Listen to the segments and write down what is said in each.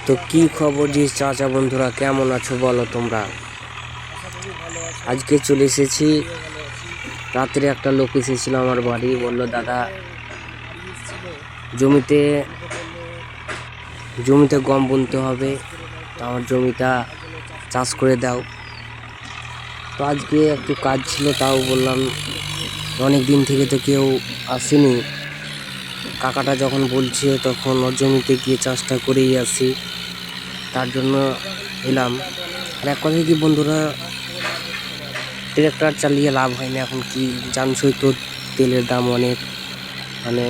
তো কি খবর যে চাচা বন্ধুরা, কেমন আছো বলো তোমরা? আজকে চলে এসেছি। রাত্রে একটা লোক এসেছিল আমার বাড়ি, বললো দাদা জমিতে জমিতে গম বুনতে হবে, তো আমার জমিটা চাষ করে দাও। তো আজকে একটু কাজ ছিল, তাও বললাম অনেক দিন থেকে তো কেউ আসেনি। কাকাটা যখন বলছে তখন ওর জমিতে গিয়ে চাষটা করেই আসি, তার জন্য এলাম। আর এক কথায় কি বন্ধুরা, ট্রাক্টর চালিয়ে লাভ হয় না এখন, কি জানছই তো, তেলের দাম অনেক, মানে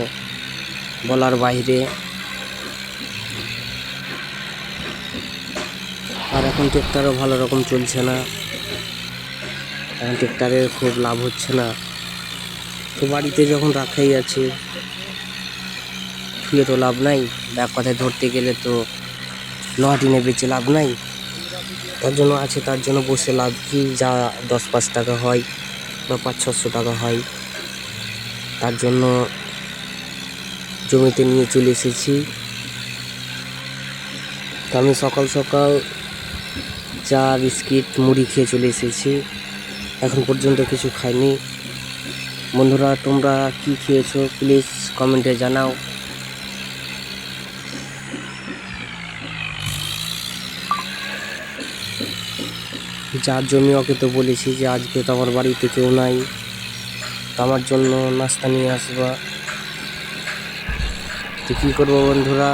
বলার বাইরে। আর এখন ট্রাক্টরও ভালো রকম চলছে না, এখন ট্রাক্টরের খুব লাভ হচ্ছে না। তো বাড়িতে যখন রাখাই আছে, শুয়ে তো লাভ নাই, এক কথায় ধরতে গেলে তো লোহাটিনে বেচে লাভ নাই। তার জন্য আছে, তার জন্য বসে লাভ কি, যা 10-5 টাকা হয় বা 500-600 টাকা হয়, তার জন্য জমিতে নিয়ে চলে এসেছি। তো আমি সকাল সকাল চা বিস্কিট মুড়ি খেয়ে চলে এসেছি, এখন পর্যন্ত কিছু খাইনি। বন্ধুরা তোমরা কি খেয়েছো প্লিজ কমেন্টে জানাও। যার জমি ওকে তো বলেছি যে আজকে তো আমার বাড়িতে কেউ নাই, তো আমার জন্য নাস্তা নিয়ে আসবা। তো কী করবো বন্ধুরা,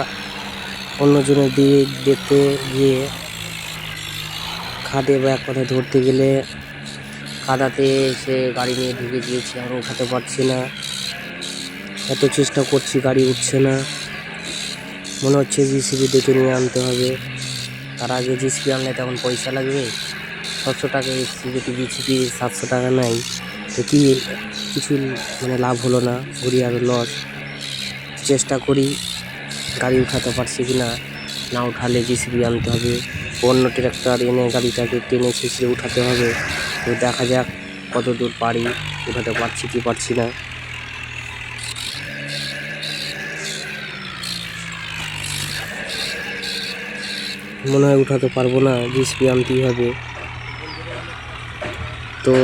অন্যজনের দিয়ে দেখতে গিয়ে খাদে বা এক কথায় ধরতে গেলে কাদাতে এসে গাড়ি নিয়ে ঢুকে দিয়েছি, আর উঠাতে পারছি না। এত চেষ্টা করছি, গাড়ি উঠছে না। মনে হচ্ছে জিসিবি ডেকে নিয়ে আনতে হবে। তার আগে জিসিবি আনলে তখন পয়সা লাগবে, 700 টাকা এসেছি, যদি জিসিবি 700 টাকা নাই তো কি কিছু মানে লাভ হলো না, ঘুরি আরও লস। চেষ্টা করি গাড়ি উঠাতে পারছি কি না, না উঠালে জিসিবি আনতে হবে, অন্য ট্রাক্টর এনে গাড়িটাকে টেনে ছিঁচড়ে উঠাতে হবে। তো দেখা যাক কত দূর পারি, উঠাতে পারছি কি পারছি না। মনে হয় উঠাতে পারবো না, জিসিবি আনতেই হবে। তো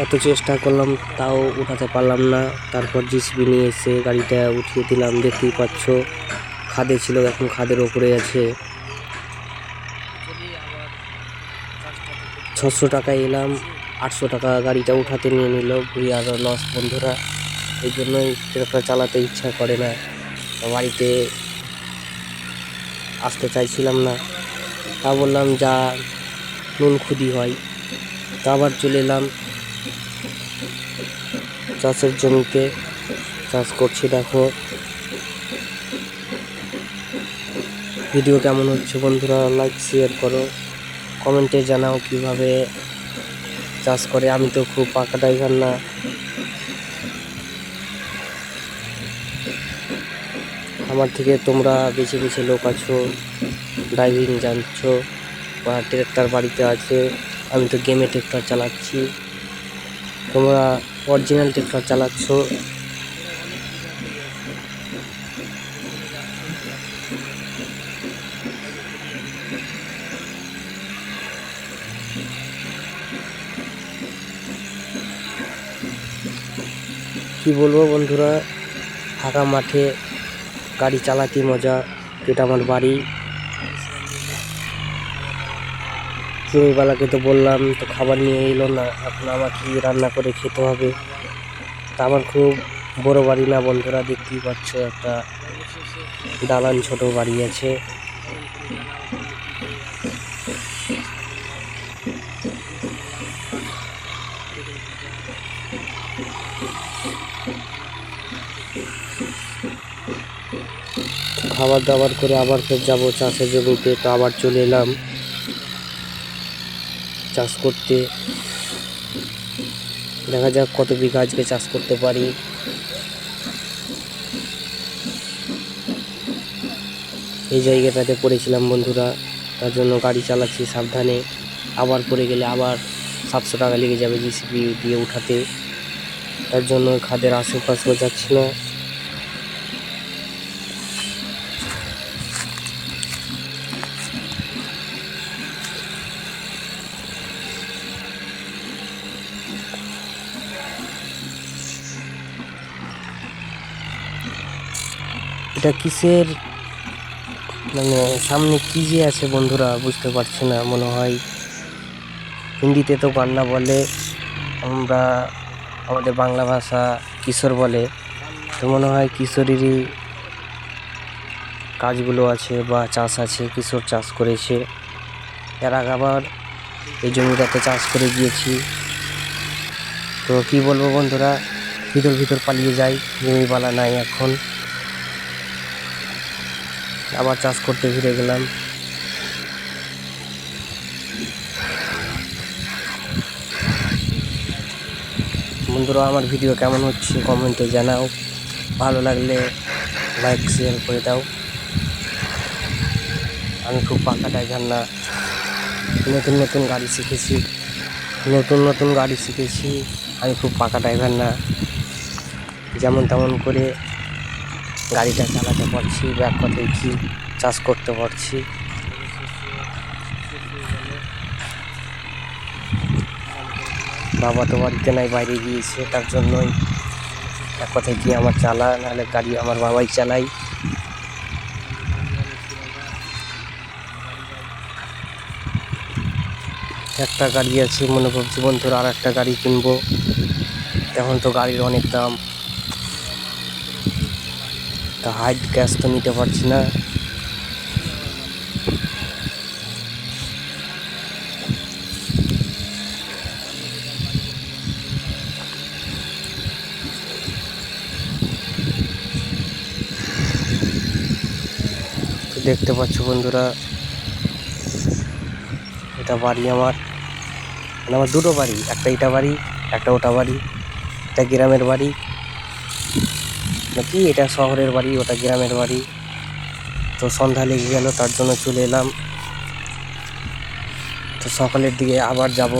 এত চেষ্টা করলাম তাও উঠাতে পারলাম না। তারপর জিসিবি নিয়ে এসে গাড়িটা উঠিয়ে দিলাম। দেখতেই পাচ্ছ খাদে ছিল, এখন খাদের ওপরে আছে। 600 টাকায় এলাম, 800 টাকা গাড়িটা উঠাতে নিয়ে নিল, ঘুরি আরও লস বন্ধুরা। এই জন্যই ট্রাক্টর চালাতে ইচ্ছা করে না, বাড়িতে আসতে চাইছিলাম না। তা বললাম যা নুন খুদি হয়। তা আবার চলে এলাম চাষের জমিতে, চাষ করছি। দেখো ভিডিও কেমন হচ্ছে বন্ধুরা, লাইক শেয়ার করো, কমেন্টে জানাও কিভাবে চাষ করে। আমি তো খুব পাকা ড্রাইভার না, আমার থেকে তোমরা বেছে বেছে লোক আছো, ড্রাইভিং জানছো বা ট্রাক্টর বাড়িতে আছে। আমি তো গেমে ট্রাক্টর চালাচ্ছি, তোমরা অরিজিনাল ট্রাক্টর চালাচ্ছ। কি বলবো বন্ধুরা, ফাঁকা মাঠে গাড়ি চালাতে মজা। এটা আমার বাড়ি। জমিওয়ালাকে তো বললাম, তো খাবার নিয়ে এলো না, এখন আমাকে রান্না করে খেতে হবে। তা আমার খুব বড় বাড়ি না বন্ধুরা, দেখতেই পাচ্ছ একটা দালান ছোট বাড়ি আছে। খাবার দাবার করে আবার ফের যাবো চাষের জমিতে। তো আবার চলে এলাম চাষ করতে, দেখা যাক কত বিঘা আজকে চাষ করতে পারি। এই জায়গাটাতে পড়েছিলাম বন্ধুরা, তার জন্য গাড়ি চালাচ্ছি সাবধানে। আবার পড়ে গেলে আবার 700 টাকা লেগে যাবে জিসিবি দিয়ে উঠাতে, তার জন্য খাদের আশেপাশেও যাচ্ছি না। এটা কিসের মানে সামনে কি যে আছে বন্ধুরা বুঝতে পারছি না। মনে হয় হিন্দিতে তো কান্না বলে, আমরা আমাদের বাংলা ভাষা কিশোর বলে, তো মনে হয় কিশোরেরই কাজগুলো আছে বা চাষ আছে, কিশোর চাষ করেছে। এর আগে আবার এই জমিটাতে চাষ করে গিয়েছি। তো কি বলবো বন্ধুরা, ভিতর ভিতর পালিয়ে যাই, জমিবালা নাই এখন, আবার চাষ করতে ফিরে গেলাম। বন্ধুরা আমার ভিডিও কেমন হচ্ছে কমেন্টে জানাও, ভালো লাগলে লাইক শেয়ার করে দাও। আমি খুব পাকা ড্রাইভার না, নতুন নতুন গাড়ি শিখেছি, আমি খুব পাকা ড্রাইভার না, যেমন তেমন করে গাড়িটা চালাতে পারছি, ব্যাক কথায় কি চাষ করতে পারছি। বাবা তো বাড়িতে নাই, বাইরে গিয়েছে, তার জন্যই এক কথায় কি আমার চালা, নাহলে গাড়ি আমার বাবাই চালাই। একটা গাড়ি আছে, মনে করছি বন্ধুরা আর একটা গাড়ি কিনবো, এখন তো গাড়ির অনেক দাম, তা হাইড গ্যাস তো নিতে পারছি না। তো দেখতে পাচ্ছ বন্ধুরা, এটা বাড়ি আমার, মানে আমার দুটো বাড়ি, একটা এটা বাড়ি, একটা ওটা বাড়ি। এটা গ্রামের বাড়ি নাকি, এটা শহরের বাড়ি, ওটা গ্রামের বাড়ি। তো সন্ধ্যা লেগে গেল, তার জন্য চলে এলাম। তো সকালের দিকে আবার যাব,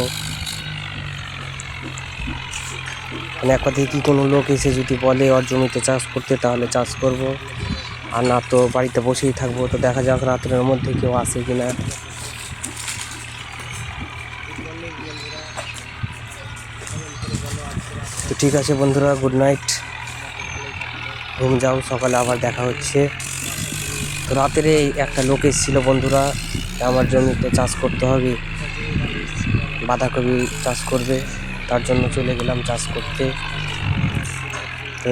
মানে এক কথায় কি কোনো লোক এসে যদি বলে ওর জমিতে চাষ করতে, তাহলে চাষ করব, আর না তো বাড়িতে বসেই থাকবো। তো দেখা যাক রাতের মধ্যে কেউ আসে কিনা। তো ঠিক আছে বন্ধুরা, গুড নাইট, ঘুম যাও, সকালে আবার দেখা হচ্ছে। তো রাতের একটা লোক এসেছিল বন্ধুরা, আমার জমিতে চাষ করতে হবে, বাঁধাকপি চাষ করবে, তার জন্য চলে গেলাম চাষ করতে। তো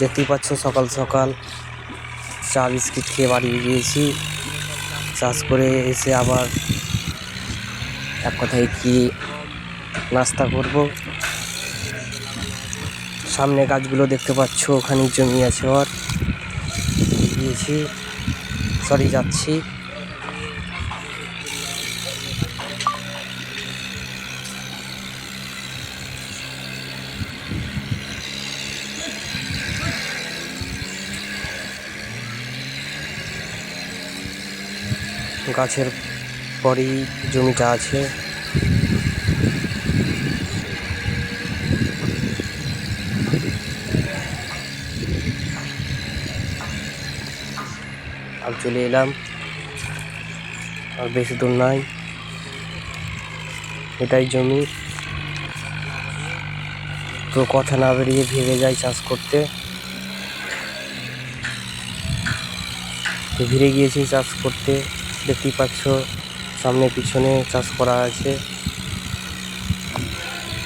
দেখতেই পাচ্ছ সকাল সকাল চা বিস্কিট খেয়ে বাড়ি গিয়েছি, চাষ করে এসে আবার এক কথায় কি নাস্তা করব। সামনে গাছগুলো দেখতে পাচ্ছ, ওখানে জমি আছে ওর, যাচ্ছি। গাছের পরেই জমিটা আছে। আর চলে এলাম, আর বেশি দূর নাই, এটাই জমি। তো কথা না বেরিয়ে ভেবে যাই চাষ করতে। তো ভিড়ে গিয়েছি চাষ করতে, দেখতেই পাচ্ছ সামনে পিছনে চাষ করা আছে।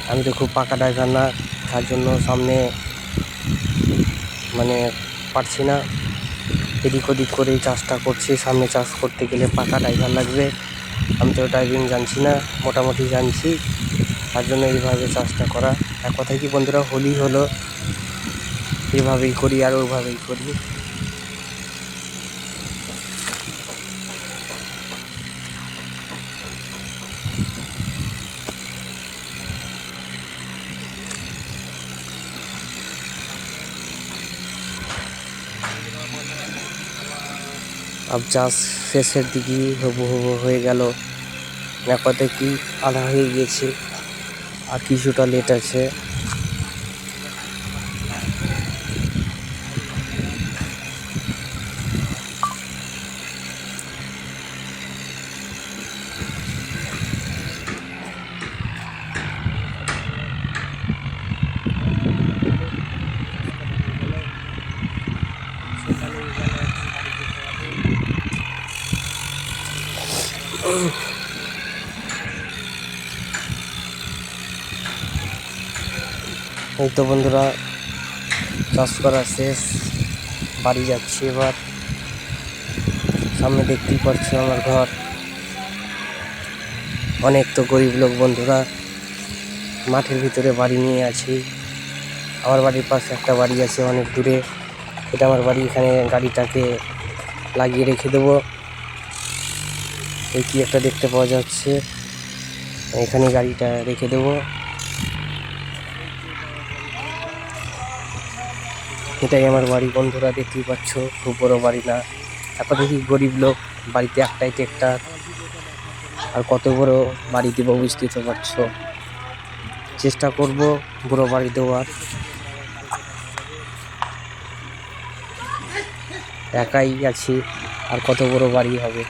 আমি তো খুব পাকা ড্রাইভার না, তার জন্য সামনে মানে পারছি না, এদিক ওদিক করেই চাষটা করছি। সামনে চাষ করতে গেলে পাকা ড্রাইভার লাগবে, আমি তো ড্রাইভিং জানছি না, মোটামুটি জানছি, তার জন্য এইভাবে চাষটা করা। এক কথায় কি বন্ধুরা, হোলি হলো, এভাবেই করি আর ওইভাবেই করি। अब চাষ শেষের দিকে হবু হয়ে গেল, এক কথায় কি আধা হয়ে গিয়েছে, আর কিছুটা লেট আছে। এই তো বন্ধুরা, চাষ করা শেষ, বাড়ি যাচ্ছি এবার। সামনে দেখতেই পাচ্ছ আমার ঘর। অনেক তো গরিব লোক বন্ধুরা, মাঠের ভিতরে বাড়ি নিয়ে আছি। আমার বাড়ির পাশে একটা বাড়ি আছে অনেক দূরে, এটা আমার বাড়ি। এখানে গাড়িটাকে লাগিয়ে রেখে দেবো। এই কি একটা দেখতে পাওয়া যাচ্ছে, এখানে গাড়িটা রেখে দেবো। এটাই আমার বাড়ি বন্ধুরা, দেখতেই পাচ্ছ। খুব বড় বাড়ি না, তারপর দেখি গরিব লোক, বাড়িতে একটাই ট্রেক্টর, আর কত বড় বাড়ি দেব বুঝতেই তো পারছো। চেষ্টা করব বড় বাড়ি দেওয়ার। একাই আছি, আর কত বড় বাড়ি হবে।